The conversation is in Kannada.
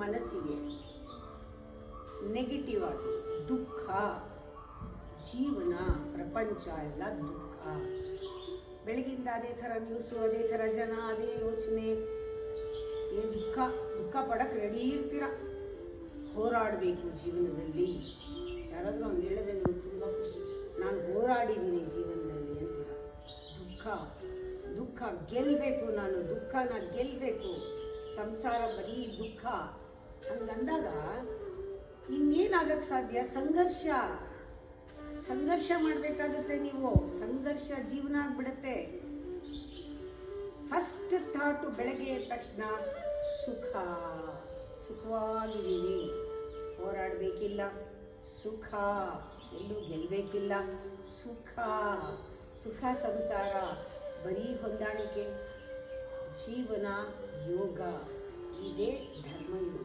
ಮನಸ್ಸಿಗೆ ನೆಗೆಟಿವ್ ಆಗಿ ದುಃಖ, ಜೀವನ ಪ್ರಪಂಚ ಎಲ್ಲ ದುಃಖ. ಬೆಳಗಿಂದ ಅದೇ ಥರ ನ್ಯೂಸು, ಅದೇ ಥರ ಜನ, ಅದೇ ಯೋಚನೆ, ದುಃಖ ಪಡಕ್ಕೆ ರೆಡಿ ಇರ್ತೀರ. ಹೋರಾಡಬೇಕು ಜೀವನದಲ್ಲಿ. ಯಾರಾದರೂ ಹಂಗೆ ಹೇಳಿದ್ರೆ ನಿಮಗೆ ತುಂಬ ಖುಷಿ, ನಾನು ಹೋರಾಡಿದ್ದೀನಿ ಜೀವನದಲ್ಲಿ ಅಂತೀರ. ದುಃಖ ಗೆಲ್ಲಬೇಕು, ನಾನು ದುಃಖನ ಗೆಲ್ಲಬೇಕು, ಸಂಸಾರ ಬರೀ ದುಃಖ ಹಂಗಂದಾಗ ಇನ್ನೇನಾಗಕ್ಕೆ ಸಾಧ್ಯ? ಸಂಘರ್ಷ ಮಾಡಬೇಕಾಗುತ್ತೆ. ನೀವು ಸಂಘರ್ಷ ಜೀವನ ಆಗ್ಬಿಡುತ್ತೆ. ಫಸ್ಟ್ ಥಾಟು ಬೆಳಗ್ಗೆ ಎದ್ದ ತಕ್ಷಣ ಸುಖವಾಗಿದ್ದೀನಿ, ಹೋರಾಡಬೇಕಿಲ್ಲ, ಸುಖ, ಎಲ್ಲೂ ಗೆಲ್ಲಬೇಕಿಲ್ಲ, ಸುಖ ಸಂಸಾರ ಬರೀ ಹೊಂದಾಣಿಕೆ, ಜೀವನ ಯೋಗ, ಇದೇ ಧರ್ಮಯೋಗ.